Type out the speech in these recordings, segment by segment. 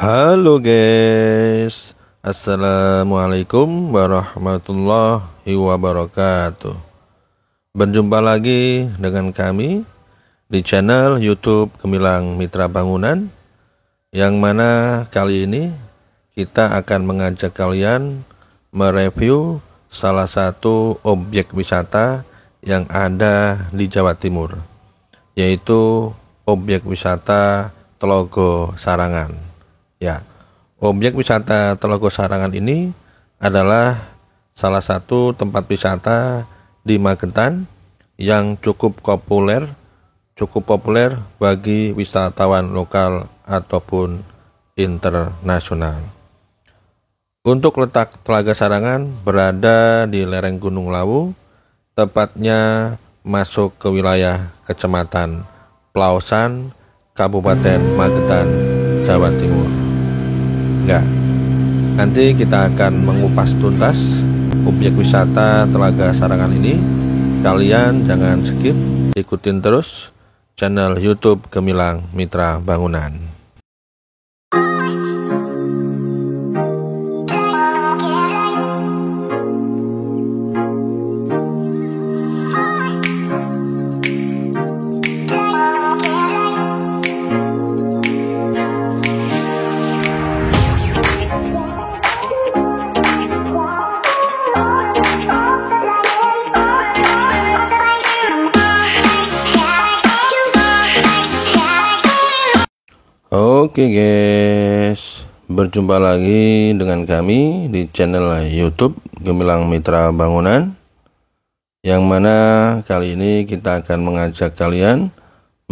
Halo guys, Assalamualaikum warahmatullahi wabarakatuh. Berjumpa lagi dengan kami di channel YouTube Gemilang Mitra Bangunan, yang mana kali ini kita akan mengajak kalian mereview salah satu objek wisata yang ada di Jawa Timur, yaitu objek wisata Telaga Sarangan. Ya, objek wisata Telaga Sarangan ini adalah salah satu tempat wisata di Magetan yang cukup populer bagi wisatawan lokal ataupun internasional. Untuk letak Telaga Sarangan berada di lereng Gunung Lawu, tepatnya masuk ke wilayah Kecamatan Pelausan, Kabupaten Magetan, Jawa Timur. Nanti kita akan mengupas tuntas objek wisata Telaga Sarangan ini. Kalian jangan skip, ikutin terus channel YouTube Gemilang Mitra Bangunan. Oke guys, berjumpa lagi dengan kami di channel YouTube Gemilang Mitra Bangunan, yang mana kali ini kita akan mengajak kalian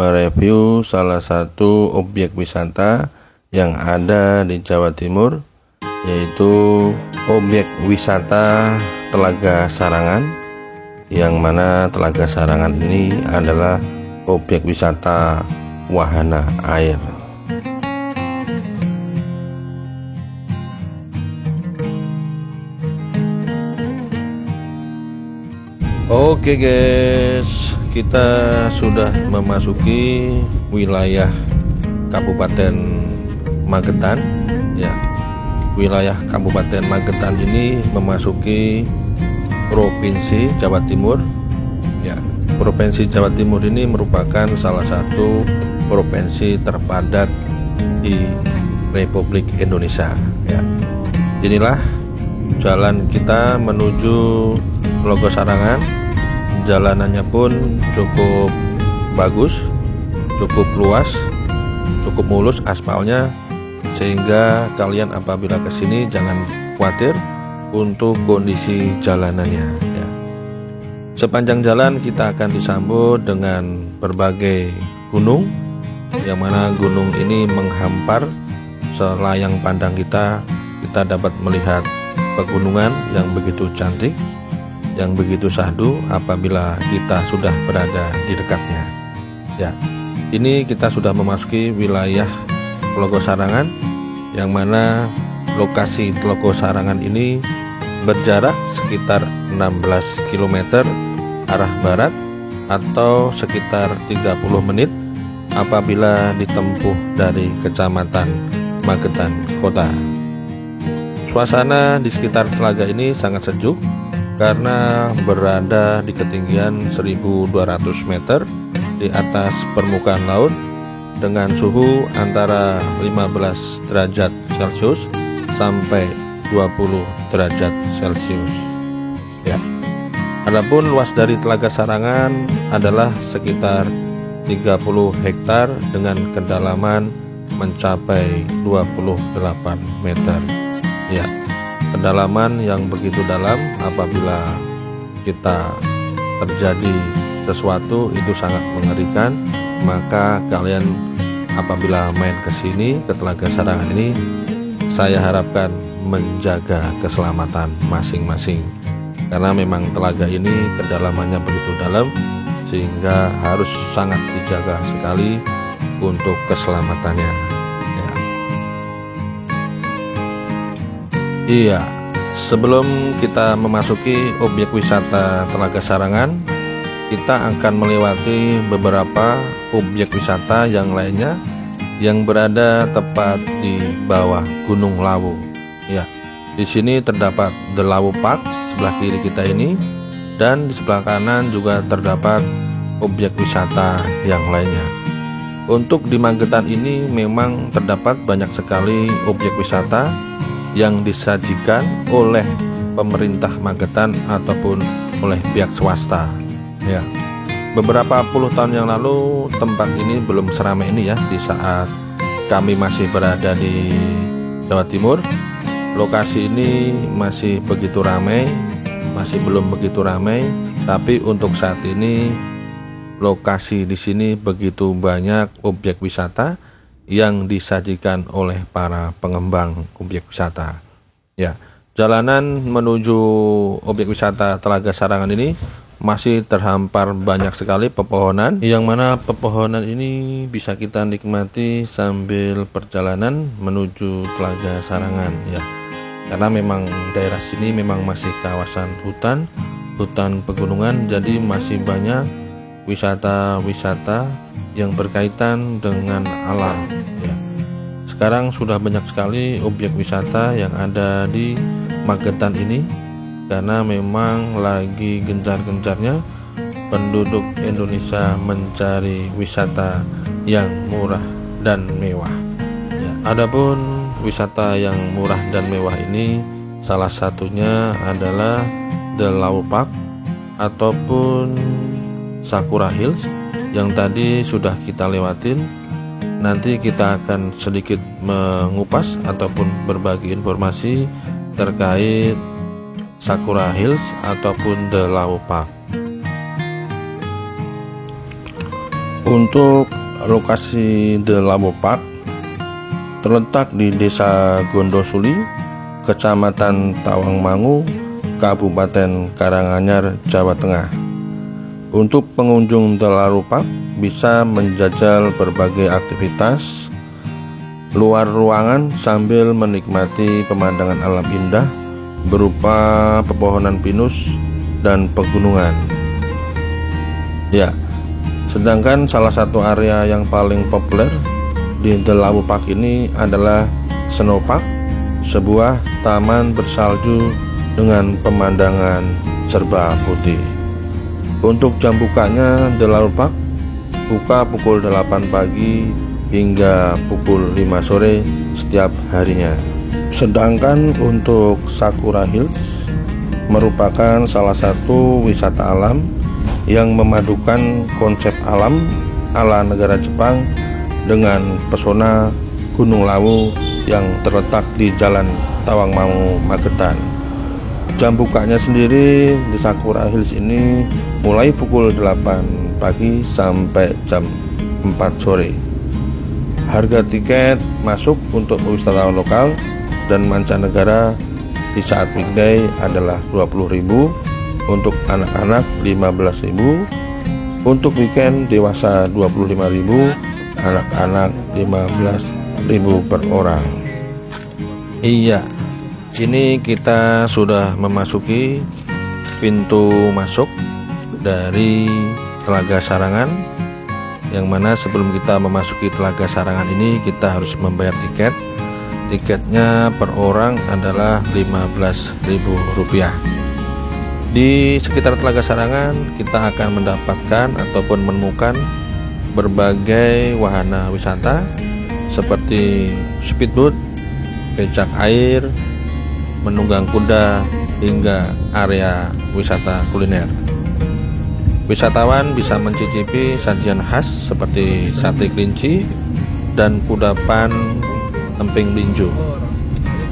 mereview salah satu objek wisata yang ada di Jawa Timur, yaitu objek wisata Telaga Sarangan, yang mana Telaga Sarangan ini adalah objek wisata wahana air. Oke guys, kita sudah memasuki wilayah Kabupaten Magetan. Ya, wilayah Kabupaten Magetan ini memasuki Provinsi Jawa Timur. Ya, Provinsi Jawa Timur ini merupakan salah satu provinsi terpadat di Republik Indonesia. Ya, inilah jalan kita menuju Telaga Sarangan. Jalanannya pun cukup bagus, cukup luas, cukup mulus aspalnya, sehingga kalian apabila kesini jangan khawatir untuk kondisi jalanannya. Ya. Sepanjang jalan kita akan disambut dengan berbagai gunung, yang mana gunung ini menghampar selayang pandang kita. Kita dapat melihat pegunungan yang begitu cantik, yang begitu syahdu apabila kita sudah berada di dekatnya. Ya, ini kita sudah memasuki wilayah Telaga Sarangan, yang mana lokasi Telaga Sarangan ini berjarak sekitar 16 km arah barat atau sekitar 30 menit apabila ditempuh dari Kecamatan Magetan Kota. Suasana di sekitar telaga ini sangat sejuk karena berada di ketinggian 1200 meter di atas permukaan laut, dengan suhu antara 15 derajat Celcius sampai 20 derajat Celcius. Ya. Adapun luas dari Telaga Sarangan adalah sekitar 30 hektar dengan kedalaman mencapai 28 meter. Ya. Kedalaman yang begitu dalam, apabila kita terjadi sesuatu itu sangat mengerikan. Maka kalian apabila main ke sini, ke Telaga Sarangan ini, saya harapkan menjaga keselamatan masing-masing, karena memang telaga ini kedalamannya begitu dalam, sehingga harus sangat dijaga sekali untuk keselamatannya. Iya, sebelum kita memasuki objek wisata Telaga Sarangan, kita akan melewati beberapa objek wisata yang lainnya yang berada tepat di bawah Gunung Lawu. Ya, di sini terdapat The Lawu Park sebelah kiri kita ini, dan di sebelah kanan juga terdapat objek wisata yang lainnya. Untuk di Magetan ini memang terdapat banyak sekali objek wisata yang disajikan oleh pemerintah Magetan ataupun oleh pihak swasta. Ya, beberapa puluh tahun yang lalu tempat ini belum seramai ini ya. Di saat kami masih berada di Jawa Timur, lokasi ini masih begitu ramai, masih belum begitu ramai. Tapi untuk saat ini lokasi di sini begitu banyak objek wisata yang disajikan oleh para pengembang objek wisata. Ya, jalanan menuju objek wisata Telaga Sarangan ini masih terhampar banyak sekali pepohonan, yang mana pepohonan ini bisa kita nikmati sambil perjalanan menuju Telaga Sarangan ya. Karena memang daerah sini memang masih kawasan hutan pegunungan, jadi masih banyak wisata-wisata yang berkaitan dengan alam ya. Sekarang sudah banyak sekali objek wisata yang ada di Magetan ini, karena memang lagi gencar-gencarnya penduduk Indonesia mencari wisata yang murah dan mewah ya. Adapun wisata yang murah dan mewah ini salah satunya adalah The Lawu Park ataupun Sakura Hills yang tadi sudah kita lewatin. Nanti kita akan sedikit mengupas ataupun berbagi informasi terkait Sakura Hills ataupun The Lawu Park. Untuk lokasi The Lawu Park terletak di Desa Gondosuli, Kecamatan Tawangmangu, Kabupaten Karanganyar, Jawa Tengah. Untuk pengunjung The Lawu Park bisa menjajal berbagai aktivitas luar ruangan sambil menikmati pemandangan alam indah berupa pepohonan pinus dan pegunungan. Ya, sedangkan salah satu area yang paling populer di The Lawu Park ini adalah Snow Park, sebuah taman bersalju dengan pemandangan serba putih. Untuk jam bukanya The Lawu Park buka pukul 8 pagi hingga pukul 5 sore setiap harinya. Sedangkan untuk Sakura Hills merupakan salah satu wisata alam yang memadukan konsep alam ala negara Jepang dengan pesona Gunung Lawu yang terletak di Jalan Tawangmangu, Magetan. Jam bukanya sendiri di Sakura Hills ini mulai pukul 8 pagi sampai jam 4 sore. Harga tiket masuk untuk wisatawan lokal dan mancanegara di saat weekday adalah 20.000, untuk anak-anak 15.000, untuk weekend dewasa 25.000, anak-anak 15.000 per orang. Iya, ini kita sudah memasuki pintu masuk dari Telaga Sarangan, yang mana sebelum kita memasuki Telaga Sarangan ini kita harus membayar tiket. Tiketnya per orang adalah Rp15.000. Di sekitar Telaga Sarangan kita akan mendapatkan ataupun menemukan berbagai wahana wisata seperti speedboat, becak air, menunggang kuda, hingga area wisata kuliner. Wisatawan bisa mencicipi sajian khas seperti sate kelinci dan kudapan emping linju.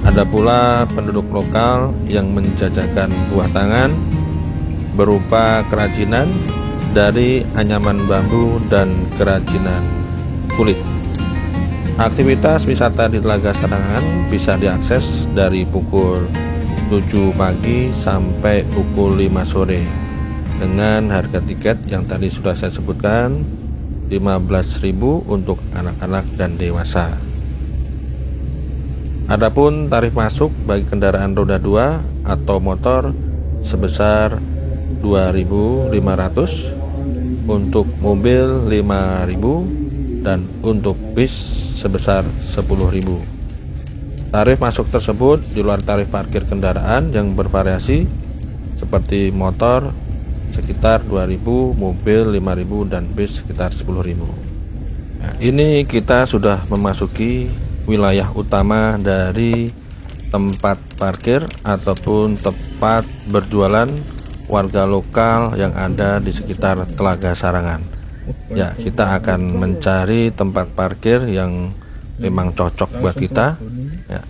Ada pula penduduk lokal yang menjajakan buah tangan berupa kerajinan dari anyaman bambu dan kerajinan kulit. Aktivitas wisata di Telaga Sarangan bisa diakses dari pukul 7 pagi sampai pukul 5 sore dengan harga tiket yang tadi sudah saya sebutkan, 15.000 untuk anak-anak dan dewasa. Adapun tarif masuk bagi kendaraan roda 2 atau motor sebesar 2.500, untuk mobil 5.000, dan untuk bis sebesar 10.000. Tarif masuk tersebut di luar tarif parkir kendaraan yang bervariasi seperti motor sekitar 2.000, mobil 5.000, dan bis sekitar 10.000. Nah, ini kita sudah memasuki wilayah utama dari tempat parkir ataupun tempat berjualan warga lokal yang ada di sekitar Telaga Sarangan. Ya, kita akan mencari tempat parkir yang memang cocok buat kita. Ya,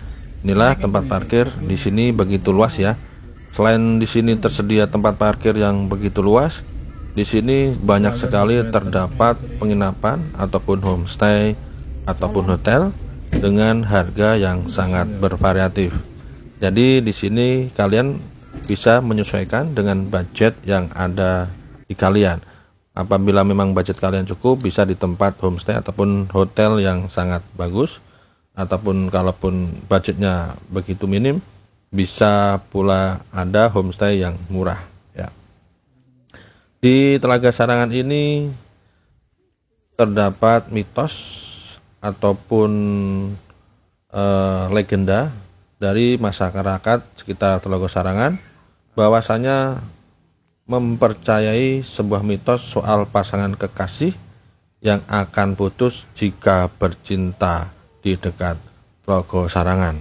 inilah tempat parkir. Di sini begitu luas ya. Selain di sini tersedia tempat parkir yang begitu luas, di sini banyak sekali terdapat penginapan ataupun homestay ataupun hotel dengan harga yang sangat bervariatif. Jadi di sini kalian bisa menyesuaikan dengan budget yang ada di kalian. Apabila memang budget kalian cukup, bisa di tempat homestay ataupun hotel yang sangat bagus, ataupun kalaupun budgetnya begitu minim, bisa pula ada homestay yang murah ya. Di Telaga Sarangan ini terdapat mitos ataupun legenda dari masyarakat sekitar Telaga Sarangan bahwasanya mempercayai sebuah mitos soal pasangan kekasih yang akan putus jika bercinta di dekat Telaga Sarangan.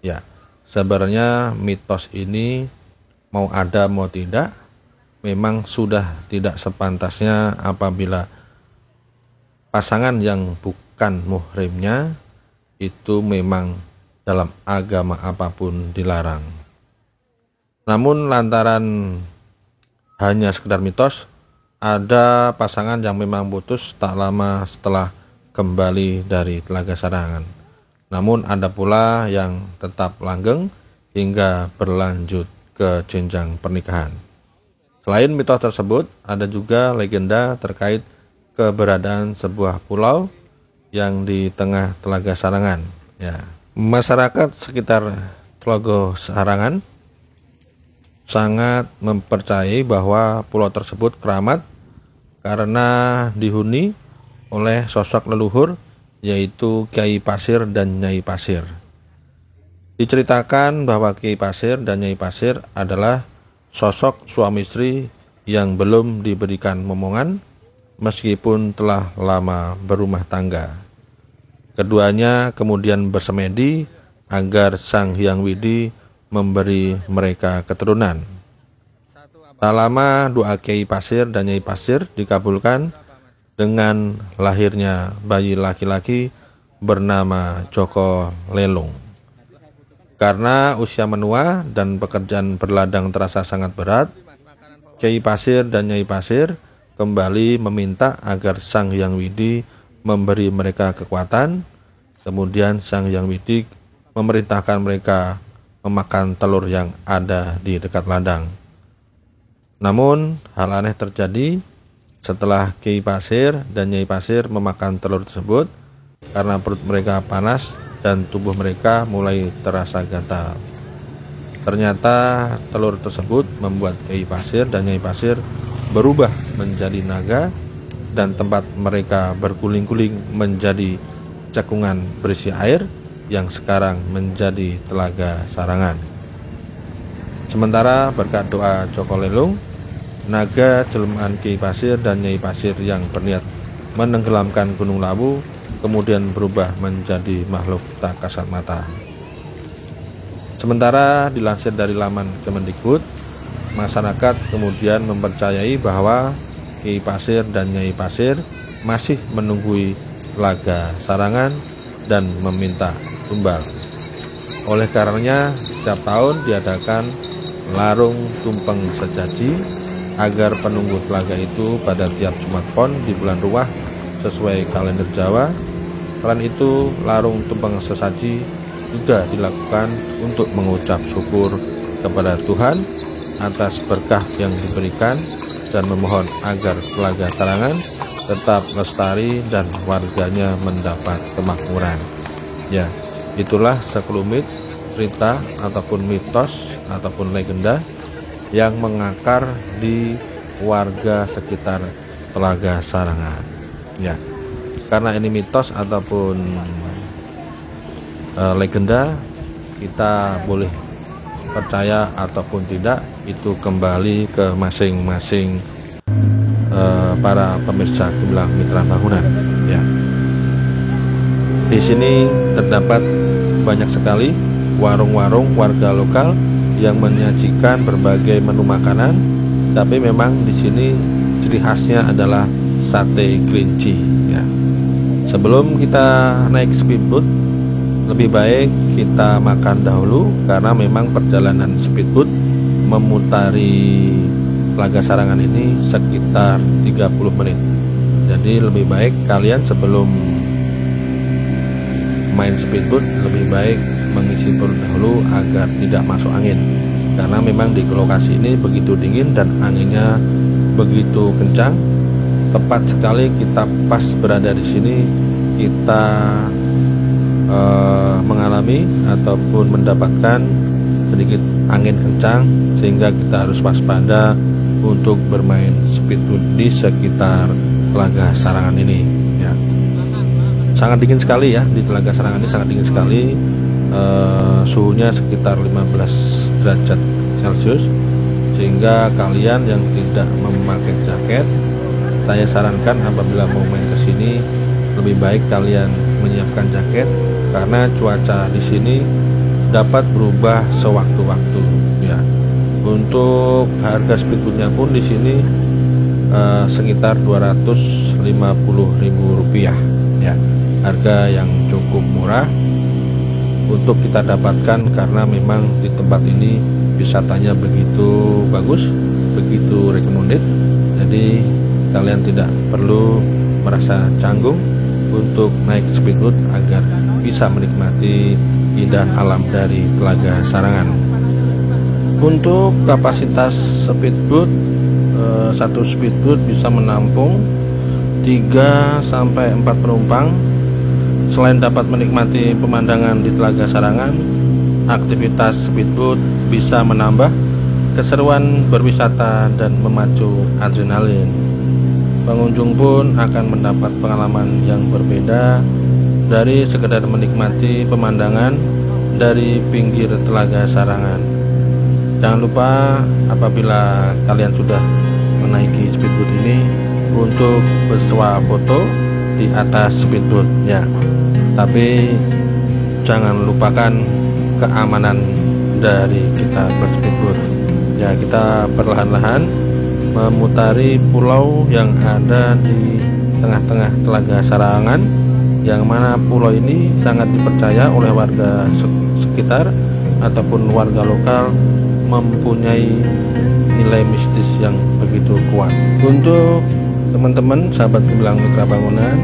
Ya, sebenarnya mitos ini mau ada mau tidak memang sudah tidak sepantasnya apabila pasangan yang bukan muhrimnya itu memang dalam agama apapun dilarang. Namun lantaran hanya sekedar mitos, ada pasangan yang memang putus tak lama setelah kembali dari Telaga Sarangan. Namun ada pula yang tetap langgeng hingga berlanjut ke jenjang pernikahan. Selain mitos tersebut, ada juga legenda terkait keberadaan sebuah pulau yang di tengah Telaga Sarangan. Ya, masyarakat sekitar Telaga Sarangan sangat mempercayai bahwa pulau tersebut keramat karena dihuni oleh sosok leluhur yaitu Kiai Pasir dan Nyai Pasir. Diceritakan bahwa Kiai Pasir dan Nyai Pasir adalah sosok suami istri yang belum diberikan momongan meskipun telah lama berumah tangga. Keduanya kemudian bersemedi agar Sang Hyang Widi memberi mereka keturunan. Tak lama doa Kiai Pasir dan Nyai Pasir dikabulkan dengan lahirnya bayi laki-laki bernama Joko Lelung. Karena usia menua dan pekerjaan berladang terasa sangat berat, Kiai Pasir dan Nyai Pasir kembali meminta agar Sang Hyang Widi memberi mereka kekuatan. Kemudian Sang Hyang Widi memerintahkan mereka memakan telur yang ada di dekat ladang. Namun hal aneh terjadi setelah Kiai Pasir dan Nyai Pasir memakan telur tersebut karena perut mereka panas dan tubuh mereka mulai terasa gatal. Ternyata telur tersebut membuat Kiai Pasir dan Nyai Pasir berubah menjadi naga dan tempat mereka berguling-guling menjadi cekungan berisi air yang sekarang menjadi Telaga Sarangan. Sementara berkat doa Joko Lelung, naga jelmaan Kiai Pasir dan Nyai Pasir yang berniat menenggelamkan Gunung Lawu kemudian berubah menjadi makhluk tak kasat mata. Sementara dilansir dari laman Kemendikbud, masyarakat kemudian mempercayai bahwa Kiai Pasir dan Nyai Pasir masih menunggui Telaga Sarangan dan meminta tumbal. Oleh karenanya setiap tahun diadakan larung tumpeng sejaji agar penunggu telaga itu pada tiap Jumat Pon di bulan Ruah sesuai kalender Jawa. Selain itu, larung tumpeng sesaji juga dilakukan untuk mengucap syukur kepada Tuhan atas berkah yang diberikan dan memohon agar Telaga Sarangan tetap lestari dan warganya mendapat kemakmuran. Ya, itulah sekelumit cerita ataupun mitos ataupun legenda yang mengakar di warga sekitar Telaga Sarangan. Ya, karena ini mitos ataupun legenda, kita boleh percaya ataupun tidak, itu kembali ke masing-masing para pemirsa Gemilang Mitra Bangunan ya. Di sini terdapat banyak sekali warung-warung warga lokal yang menyajikan berbagai menu makanan, tapi memang di sini ciri khasnya adalah sate kelinci ya. Sebelum kita naik speedboat, lebih baik kita makan dahulu, karena memang perjalanan speedboat memutari Telaga Sarangan ini sekitar 30 menit. Jadi lebih baik kalian sebelum main speedboat lebih baik mengisi perut dahulu agar tidak masuk angin, karena memang di lokasi ini begitu dingin dan anginnya begitu kencang. Tepat sekali kita pas berada di sini, kita mengalami ataupun mendapatkan sedikit angin kencang, sehingga kita harus waspada untuk bermain speedboat di sekitar Telaga Sarangan ini ya. Sangat dingin sekali ya, di Telaga Sarangan ini sangat dingin sekali. Suhunya sekitar 15 derajat Celcius, sehingga kalian yang tidak memakai jaket, saya sarankan apabila mau main ke sini lebih baik kalian menyiapkan jaket, karena cuaca di sini dapat berubah sewaktu-waktu ya. Untuk harga speedboatnya pun di sini sekitar Rp250.000 ya. Harga yang cukup murah untuk kita dapatkan, karena memang di tempat ini wisatanya begitu bagus, begitu recommended. Jadi kalian tidak perlu merasa canggung untuk naik speedboat agar bisa menikmati keindahan alam dari Telaga Sarangan. Untuk kapasitas speedboat, satu speedboat bisa menampung 3-4 penumpang. Selain dapat menikmati pemandangan di Telaga Sarangan, aktivitas speedboat bisa menambah keseruan berwisata dan memacu adrenalin. Pengunjung pun akan mendapat pengalaman yang berbeda dari sekedar menikmati pemandangan dari pinggir Telaga Sarangan. Jangan lupa apabila kalian sudah menaiki speedboat ini untuk bersuah foto di atas speedboatnya. Tapi jangan lupakan keamanan dari kita berspeedboat. Ya, kita perlahan-lahan memutari pulau yang ada di tengah-tengah Telaga Sarangan, yang mana pulau ini sangat dipercaya oleh warga sekitar ataupun warga lokal mempunyai nilai mistis yang begitu kuat. Untuk teman-teman sahabat Gemilang Mitra Bangunan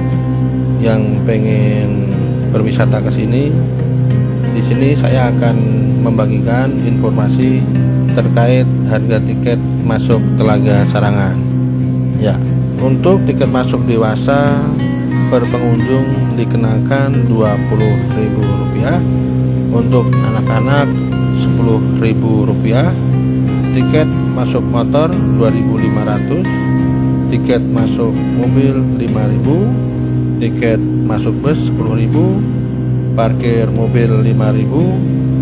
yang pengen berwisata ke sini, di sini saya akan membagikan informasi terkait harga tiket masuk Telaga Sarangan. Ya, untuk tiket masuk dewasa per pengunjung dikenakan Rp20.000, untuk anak-anak Rp10.000, tiket masuk motor Rp2.500, tiket masuk mobil Rp5.000, tiket masuk bus Rp10.000, parkir mobil Rp5.000,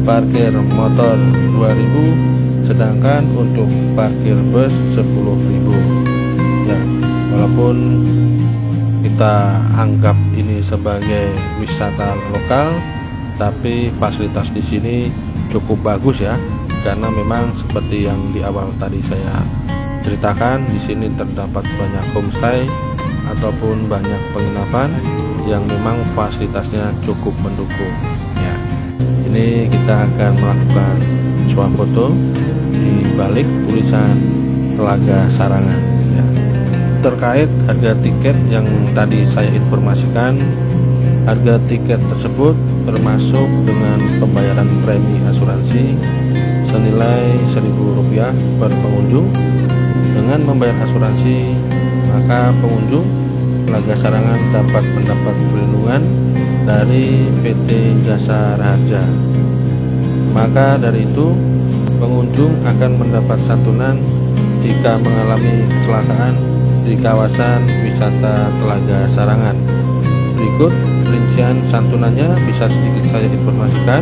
parkir motor Rp2.000, sedangkan untuk parkir bus Rp10.000 ya. Walaupun kita anggap ini sebagai wisata lokal, tapi fasilitas di sini cukup bagus ya, karena memang seperti yang di awal tadi saya ceritakan, di sini terdapat banyak homestay ataupun banyak penginapan yang memang fasilitasnya cukup mendukung ya. Ini kita akan melakukan swafoto di balik tulisan Telaga Sarangan ya. Terkait harga tiket yang tadi saya informasikan, harga tiket tersebut termasuk dengan pembayaran premi asuransi senilai Rp1.000 per pengunjung. Dengan membayar asuransi, maka pengunjung Telaga Sarangan dapat mendapat perlindungan dari PT Jasa Raharja. Maka dari itu, pengunjung akan mendapat santunan jika mengalami kecelakaan di kawasan wisata Telaga Sarangan. Berikut rincian santunannya bisa sedikit saya informasikan.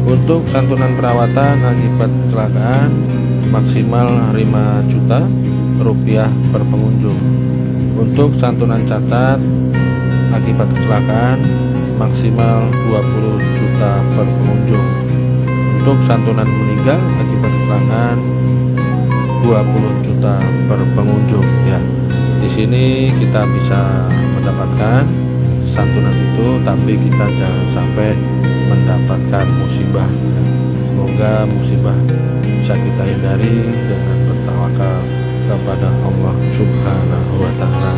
Untuk santunan perawatan akibat kecelakaan maksimal 5 juta rupiah per pengunjung. Untuk santunan cacat akibat kecelakaan maksimal 20 juta per pengunjung. Untuk santunan meninggal akibat kecelakaan 20 juta per pengunjung. Ya, di sini kita bisa mendapatkan santunan itu, tapi kita jangan sampai mendapatkan musibah. Semoga musibah bisa kita hindari dengan bertawakal kepada Allah Subhanahu wa Ta'ala.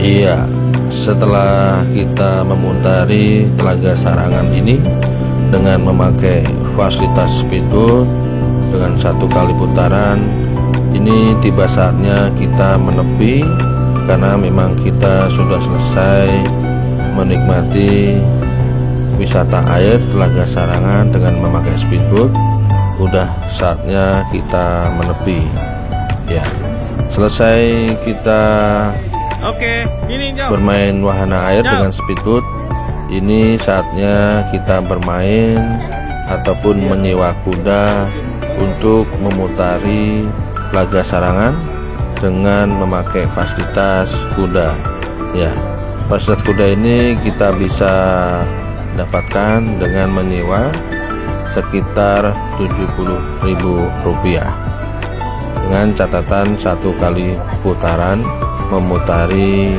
Iya, setelah kita memutari Telaga Sarangan ini dengan memakai fasilitas speedboat dengan 1 kali putaran, ini tiba saatnya kita menepi karena memang kita sudah selesai menikmati wisata air Telaga Sarangan dengan memakai speedboat. Udah saatnya kita menepi. Ya, selesai kita bermain wahana air dengan speedboat. Ini saatnya kita bermain ataupun menyewa kuda untuk memutari Telaga Sarangan dengan memakai fasilitas kuda. Ya, fasilitas kuda ini kita bisa dapatkan dengan menyewa sekitar Rp70.000 dengan catatan 1 kali putaran memutari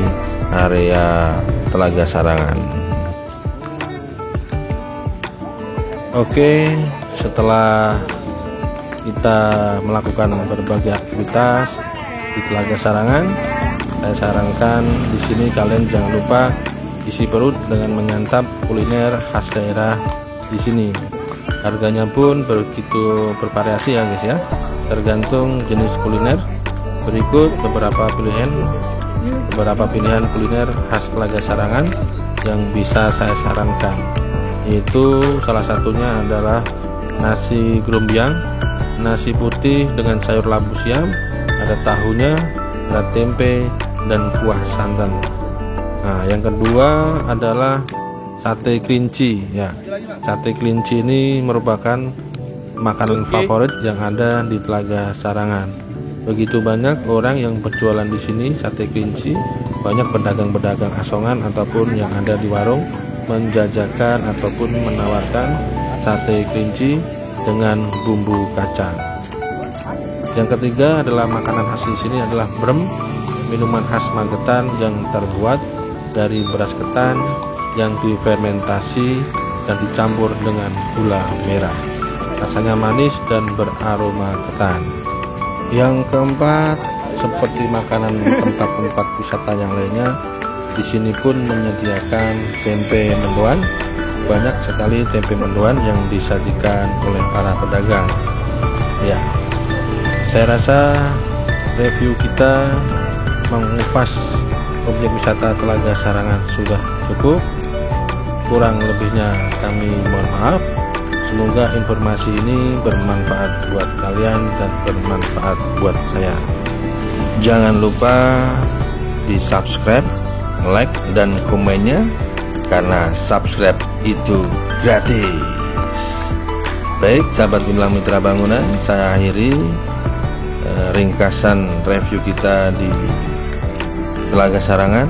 area Telaga Sarangan. Oke, setelah kita melakukan berbagai aktivitas di Telaga Sarangan, saya sarankan di sini kalian jangan lupa isi perut dengan menyantap kuliner khas daerah di sini. Harganya pun begitu bervariasi ya guys ya, tergantung jenis kuliner. Berikut beberapa pilihan kuliner khas Telaga Sarangan yang bisa saya sarankan, yaitu salah satunya adalah nasi grombyang, nasi putih dengan sayur labu siam, ada tahunya, ada tempe dan kuah santan. Nah, yang kedua adalah sate kelinci. Ya, sate kelinci ini merupakan makanan favorit yang ada di Telaga Sarangan. Begitu banyak orang yang berjualan di sini sate kelinci, banyak pedagang-pedagang asongan ataupun yang ada di warung menjajakan ataupun menawarkan sate kelinci dengan bumbu kacang. Yang ketiga adalah makanan khas di sini adalah brem, minuman khas Magetan yang terbuat dari beras ketan yang difermentasi dan dicampur dengan gula merah. Rasanya manis dan beraroma ketan. Yang keempat, seperti makanan di tempat-tempat wisata yang lainnya, di sini pun menyediakan tempe mendoan. Banyak sekali tempe mendoan yang disajikan oleh para pedagang. Ya, saya rasa review kita mengupas objek wisata Telaga Sarangan sudah cukup. Kurang lebihnya kami mohon maaf. Semoga informasi ini bermanfaat buat kalian dan bermanfaat buat saya. Jangan lupa di subscribe, like, dan komennya, karena subscribe itu gratis. Baik sahabat Gemilang Mitra Bangunan, saya akhiri ringkasan review kita di Telaga Sarangan.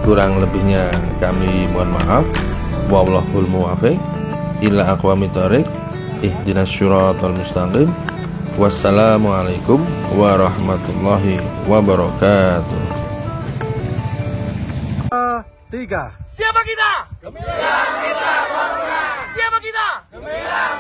Kurang lebihnya kami mohon maaf. Wallahul muwaffiq ila aqwamit thoriq. Ihdinas syiratal mustaqim. Wassalamualaikum warahmatullahi wabarakatuh. 3. Siapa kita? Gemilang Mitra Bangunan. Siapa kita? Gemilang